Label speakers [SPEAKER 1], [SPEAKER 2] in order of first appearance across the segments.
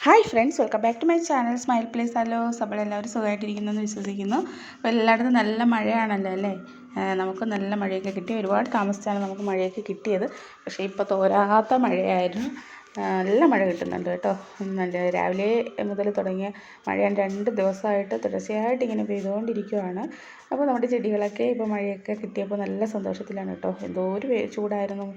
[SPEAKER 1] Hi friends, welcome back to my channel Smile Place. Hello, അപ്പോൾ എല്ലാവരും സുഖമായിട്ടിരിക്കുന്നെന്ന് വിശ്വസിക്കുന്നു. അപ്പോൾ എല്ലായിടത്തും നല്ല മഴയാണല്ലോ അല്ലേ. നമുക്ക് നല്ല മഴയൊക്കെ കിട്ടി. ഒരുപാട് താമസിച്ചാണ് നമുക്ക് മഴയൊക്കെ കിട്ടിയത്. പക്ഷേ ഇപ്പോൾ തോരാത്ത മഴയായിരുന്നു. നല്ല മഴ കിട്ടുന്നുണ്ട് കേട്ടോ. നല്ല രാവിലെ മുതൽ തുടങ്ങിയ മഴയാണ് 2 ദിവസമായിട്ട് തുടർച്ചയായിട്ട് ഇങ്ങനെ പെയ്തുകൊണ്ടിരിക്കുകയാണ്. അപ്പോൾ നമ്മുടെ ചെടികളൊക്കെ ഇപ്പോൾ മഴയൊക്കെ കിട്ടിയപ്പോൾ നല്ല സന്തോഷത്തിലാണ് കേട്ടോ. എന്തോ ഒരു ചൂടായിരുന്നു.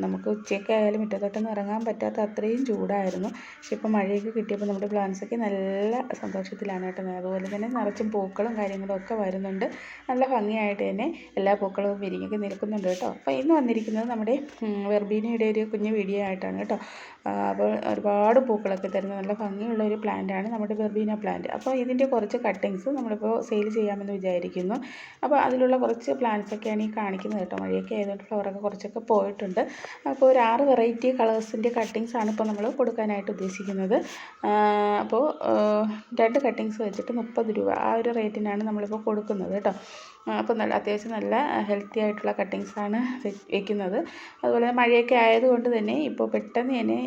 [SPEAKER 1] നമുക്ക് ഉച്ചയൊക്കെ ആയാലും മുറ്റത്തോട്ടൊന്നും ഇറങ്ങാൻ പറ്റാത്ത അത്രയും ചൂടായിരുന്നു. പക്ഷെ ഇപ്പോൾ മഴയൊക്കെ കിട്ടിയപ്പോൾ നമ്മുടെ പ്ലാന്റ്സൊക്കെ നല്ല സന്തോഷത്തിലാണ് കേട്ടോ. അതുപോലെ തന്നെ നിറച്ചും പൂക്കളും കാര്യങ്ങളും ഒക്കെ വരുന്നുണ്ട്. നല്ല ഭംഗിയായിട്ട് തന്നെ എല്ലാ പൂക്കളും വിരിഞ്ഞൊക്കെ നിൽക്കുന്നുണ്ട് കേട്ടോ. അപ്പോൾ ഇന്ന് വന്നിരിക്കുന്നത് നമ്മുടെ വെർബീനയുടെ ഒരു കുഞ്ഞു വീഡിയോ ആയിട്ടാണ് കേട്ടോ. അപ്പോൾ ഒരുപാട് പൂക്കളൊക്കെ തരുന്ന നല്ല ഭംഗിയുള്ള ഒരു പ്ലാന്റാണ് നമ്മുടെ വെർബീന പ്ലാന്റ്. അപ്പോൾ ഇതിൻ്റെ കുറച്ച് കട്ടിങ്സ് നമ്മളിപ്പോൾ സെയിൽ ചെയ്യാമെന്ന് വിചാരിക്കുന്നു. അപ്പോൾ അതിലുള്ള കുറച്ച് പ്ലാന്റ്സൊക്കെയാണ് ഈ കാണിക്കുന്നത് കേട്ടോ. മഴയൊക്കെ ആയതുകൊണ്ട് ഫ്ലവറൊക്കെ കുറച്ചൊക്കെ പോയിട്ടുണ്ട്. അപ്പോൾ ഒരു 6 വെറൈറ്റി കളേഴ്സിൻ്റെ കട്ടിങ്സാണ് ഇപ്പോൾ നമ്മൾ കൊടുക്കാനായിട്ട് ഉദ്ദേശിക്കുന്നത്. അപ്പോൾ 2 കട്ടിങ്സ് വെച്ചിട്ട് 30 രൂപ ആ ഒരു റേറ്റിനാണ് നമ്മളിപ്പോൾ കൊടുക്കുന്നത് കേട്ടോ. അപ്പോൾ അത്യാവശ്യം നല്ല ഹെൽത്തി ആയിട്ടുള്ള കട്ടിങ്സാണ് വയ്ക്കുന്നത്. അതുപോലെ മഴയൊക്കെ ആയതുകൊണ്ട് തന്നെ ഇപ്പോൾ പെട്ടെന്ന് തന്നെ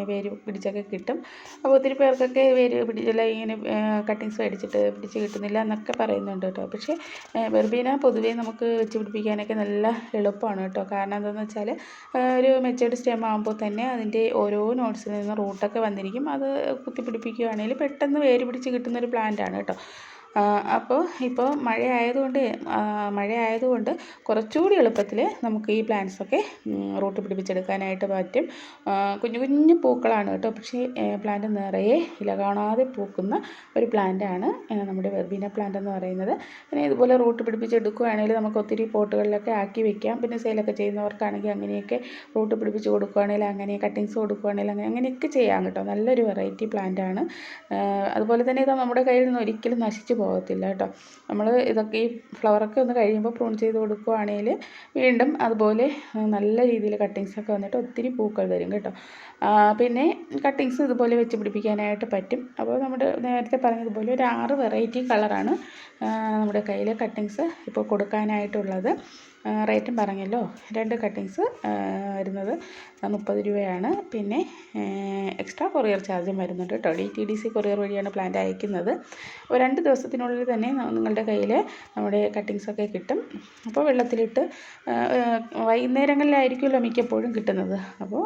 [SPEAKER 1] വേര് പിടിച്ചൊക്കെ കിട്ടും. അപ്പോൾ ഒത്തിരി പേർക്കൊക്കെ വേര് പിടിച്ചില്ല, ഇങ്ങനെ കട്ടിങ്സ് മേടിച്ചിട്ട് പിടിച്ച് കിട്ടുന്നില്ല എന്നൊക്കെ പറയുന്നുണ്ട് കേട്ടോ. പക്ഷേ വെർബീന പൊതുവേ നമുക്ക് വെച്ച് പിടിപ്പിക്കാനൊക്കെ നല്ല എളുപ്പമാണ് കേട്ടോ. കാരണം എന്താണെന്ന് വെച്ചാൽ ഒരു മെച്ചേർഡ് സ്റ്റെം ആകുമ്പോൾ തന്നെ അതിൻ്റെ ഓരോ നോട്ട്സിൽ നിന്ന് റൂട്ടൊക്കെ വന്നിരിക്കും. അത് കുത്തിപ്പിടിപ്പിക്കുകയാണെങ്കിൽ പെട്ടെന്ന് വേര് പിടിച്ച് കിട്ടുന്നൊരു പ്ലാന്റാണ് കേട്ടോ. അപ്പോൾ ഇപ്പോൾ മഴയായതുകൊണ്ട് കുറച്ചുകൂടി എളുപ്പത്തിൽ നമുക്ക് ഈ പ്ലാന്റ്സൊക്കെ റൂട്ട് പിടിപ്പിച്ചെടുക്കാനായിട്ട് പറ്റും. കുഞ്ഞു കുഞ്ഞു പൂക്കളാണ് കേട്ടോ. പക്ഷേ പ്ലാന്റ് നിറയെ ഇല കാണാതെ പൂക്കുന്ന ഒരു പ്ലാന്റാണ് നമ്മുടെ വെർബീന പ്ലാന്റ് എന്ന് പറയുന്നത്. പിന്നെ ഇതുപോലെ റൂട്ട് പിടിപ്പിച്ചെടുക്കുകയാണെങ്കിൽ നമുക്ക് ഒത്തിരി പോട്ടുകളിലൊക്കെ ആക്കി വെക്കാം. പിന്നെ സെയിലൊക്കെ ചെയ്യുന്നവർക്കാണെങ്കിൽ അങ്ങനെയൊക്കെ റൂട്ട് പിടിപ്പിച്ച് കൊടുക്കുകയാണെങ്കിൽ, അങ്ങനെ കട്ടിങ്സ് കൊടുക്കുകയാണെങ്കിൽ അങ്ങനെയൊക്കെ ചെയ്യാം കേട്ടോ. നല്ലൊരു വെറൈറ്റി പ്ലാന്റാണ്. അതുപോലെ തന്നെ ഇത് നമ്മുടെ കയ്യിൽ നിന്ന് ഒരിക്കലും നശിച്ചു പോകത്തില്ല കേട്ടോ. നമ്മൾ ഇതൊക്കെ ഈ ഫ്ലവറൊക്കെ ഒന്ന് കഴിയുമ്പോൾ പ്രൂൺ ചെയ്ത് കൊടുക്കുകയാണെങ്കിൽ വീണ്ടും അതുപോലെ നല്ല രീതിയിൽ കട്ടിങ്സൊക്കെ വന്നിട്ട് ഒത്തിരി പൂക്കൾ തരും കേട്ടോ. പിന്നെ കട്ടിങ്സ് ഇതുപോലെ വെച്ച് പിടിപ്പിക്കാനായിട്ട് പറ്റും. അപ്പോൾ നമ്മുടെ നേരത്തെ പറഞ്ഞതുപോലെ ഒരു 6 വെറൈറ്റി കളറാണ് നമ്മുടെ കയ്യിൽ കട്ടിങ്സ് ഇപ്പോൾ കൊടുക്കാനായിട്ടുള്ളത്. റേറ്റും പറഞ്ഞല്ലോ, 2 കട്ടിങ്സ് വരുന്നത് 30 രൂപയാണ്. പിന്നെ എക്സ്ട്രാ കൊറിയർ ചാർജും വരുന്നുണ്ട് കേട്ടോ. DTDC കൊറിയർ വഴിയാണ് പ്ലാന്റ് അയക്കുന്നത്. അപ്പോൾ 2 ദിവസത്തിനുള്ളിൽ തന്നെ നിങ്ങളുടെ കയ്യിൽ നമ്മുടെ കട്ടിങ്സൊക്കെ കിട്ടും. അപ്പോൾ വെള്ളത്തിലിട്ട് വൈകുന്നേരങ്ങളിലായിരിക്കുമല്ലോ മിക്കപ്പോഴും കിട്ടുന്നത്. അപ്പോൾ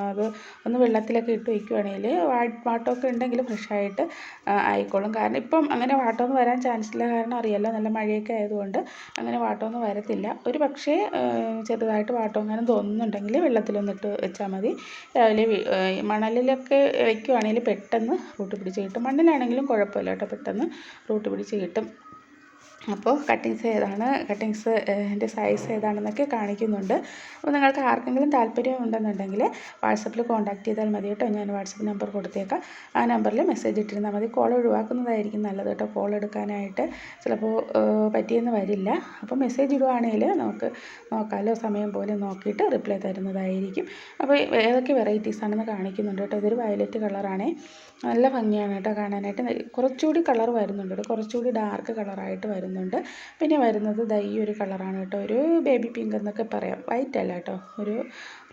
[SPEAKER 1] അത് ഒന്ന് വെള്ളത്തിലൊക്കെ ഇട്ട് വയ്ക്കുകയാണെങ്കിൽ വാട്ടമൊക്കെ ഉണ്ടെങ്കിൽ ഫ്രഷായിട്ട് ആയിക്കോളും. കാരണം ഇപ്പം അങ്ങനെ വാട്ടമൊന്നും വരാൻ ചാൻസ് ഇല്ല. കാരണം അറിയാമല്ലോ, നല്ല മഴയൊക്കെ ആയതുകൊണ്ട് അങ്ങനെ വാട്ടമൊന്നും വരത്തില്ല. ഒരു പക്ഷേ ചെറുതായിട്ട് വാട്ടമെങ്ങാനും തോന്നുന്നുണ്ടെങ്കിൽ വെള്ളത്തിലൊന്നിട്ട് വെച്ചാൽ മതി. രാവിലെ മണലിലൊക്കെ വയ്ക്കുകയാണെങ്കിൽ പെട്ടെന്ന് റൂട്ട് പിടിച്ച് കിട്ടും. മണ്ണിലാണെങ്കിലും കുഴപ്പമില്ല കേട്ടോ, പെട്ടെന്ന് റൂട്ട് പിടിച്ച് കിട്ടും. അപ്പോൾ കട്ടിങ്സിൻ്റെ സൈസ് ഏതാണെന്നൊക്കെ കാണിക്കുന്നുണ്ട്. അപ്പോൾ നിങ്ങൾക്ക് ആർക്കെങ്കിലും താല്പര്യം ഉണ്ടെന്നുണ്ടെങ്കിൽ വാട്സപ്പിൽ കോൺടാക്റ്റ് ചെയ്താൽ മതി കേട്ടോ. ഞാൻ വാട്സപ്പ് നമ്പർ കൊടുത്തേക്കാം. ആ നമ്പറിൽ മെസ്സേജ് ഇട്ടിരുന്നാൽ മതി. കോൾ ഒഴിവാക്കുന്നതായിരിക്കും നല്ലത് കേട്ടോ. കോൾ എടുക്കാനായിട്ട് ചിലപ്പോൾ പറ്റിയെന്ന് വരില്ല. അപ്പോൾ മെസ്സേജ് ഇടുവാണെങ്കിൽ നമുക്ക് നോക്കാമല്ലോ, സമയം പോലെ നോക്കിയിട്ട് റിപ്ലൈ തരുന്നതായിരിക്കും. അപ്പോൾ ഏതൊക്കെ വെറൈറ്റീസ് ആണെന്ന് കാണിക്കുന്നുണ്ട് കേട്ടോ. ഇതൊരു വയലറ്റ് കളറാണേ. നല്ല ഭംഗിയാണ് കേട്ടോ കാണാനായിട്ട്. കുറച്ചുകൂടി കളർ വരുന്നുണ്ട്, കുറച്ചുകൂടി ഡാർക്ക് കളറായിട്ട് വരുന്നുണ്ട്. പിന്നെ വരുന്നത് ഈ ഒരു കളറാണ് കേട്ടോ. ഒരു ബേബി പിങ്ക് എന്നൊക്കെ പറയാം. വൈറ്റ് അല്ല കേട്ടോ, ഒരു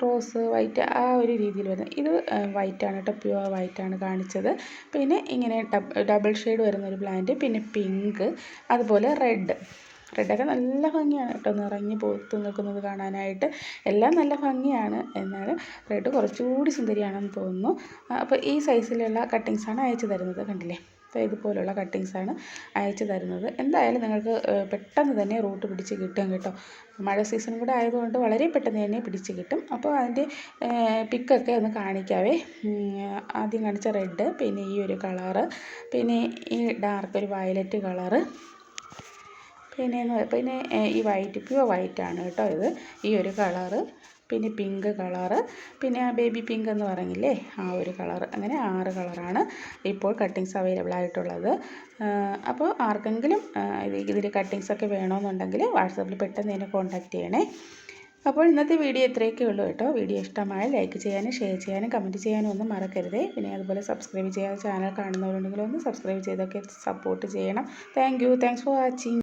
[SPEAKER 1] റോസ് വൈറ്റ് ആ ഒരു രീതിയിൽ വരുന്നത്. ഇത് വൈറ്റാണ് കേട്ടോ, പ്യുവർ വൈറ്റാണ് കാണിച്ചത്. പിന്നെ ഇങ്ങനെ ഡബിൾ ഷെയ്ഡ് വരുന്നൊരു പ്ലാന്റ്, പിന്നെ പിങ്ക്, അതുപോലെ റെഡൊക്കെ നല്ല ഭംഗിയാണ് കേട്ടോ. നിറഞ്ഞ് പൂത്ത് നിൽക്കുന്നത് കാണാനായിട്ട് എല്ലാം നല്ല ഭംഗിയാണ്. എന്നാലും റെഡ് കുറച്ചുകൂടി സുന്ദരിയാണെന്ന് തോന്നുന്നു. അപ്പോൾ ഈ സൈസിലുള്ള കട്ടിങ്സാണ് അയച്ചു തരുന്നത്. കണ്ടില്ലേ, ഇതുപോലുള്ള കട്ടിങ്സാണ് അയച്ചു തരുന്നത്. എന്തായാലും നിങ്ങൾക്ക് പെട്ടെന്ന് തന്നെ റൂട്ട് പിടിച്ച് കിട്ടും കേട്ടോ. മഴ സീസൺ കൂടെ ആയതുകൊണ്ട് വളരെ പെട്ടെന്ന് തന്നെ പിടിച്ച് കിട്ടും. അപ്പോൾ അതിൻ്റെ പിക്കൊക്കെ ഒന്ന് കാണിക്കാവേ. ആദ്യം കാണിച്ച റെഡ്, പിന്നെ ഈ ഒരു കളറ്, പിന്നെ ഈ ഡാർക്ക് ഒരു വയലറ്റ് കളറ്, പിന്നെ ഈ വൈറ്റ് പ്യുവർ വൈറ്റാണ് കേട്ടോ ഇത്, ഈ ഒരു കളറ്, പിന്നെ പിങ്ക് കളറ്, പിന്നെ ആ ബേബി പിങ്ക് എന്ന് പറഞ്ഞില്ലേ ആ ഒരു കളറ്. അങ്ങനെ 6 കളറാണ് ഇപ്പോൾ കട്ടിങ്സ് അവൈലബിൾ ആയിട്ടുള്ളത്. അപ്പോൾ ആർക്കെങ്കിലും ഇതിൽ കട്ടിങ്സൊക്കെ വേണമെന്നുണ്ടെങ്കിൽ വാട്സാപ്പിൽ പെട്ടെന്ന് തന്നെ കോൺടാക്റ്റ് ചെയ്യണേ. അപ്പോൾ ഇന്നത്തെ വീഡിയോ ഇത്രയൊക്കെ ഉള്ളൂ കേട്ടോ. വീഡിയോ ഇഷ്ടമായ ലൈക്ക് ചെയ്യാനും ഷെയർ ചെയ്യാനും കമൻറ്റ് ചെയ്യാനും ഒന്നും മറക്കരുതേ. പിന്നെ അതുപോലെ സബ്സ്ക്രൈബ് ചെയ്യാൻ ചാനൽ കാണുന്നവരുണ്ടെങ്കിൽ ഒന്ന് സബ്സ്ക്രൈബ് ചെയ്തൊക്കെ സപ്പോർട്ട് ചെയ്യണം. Thanks for watching.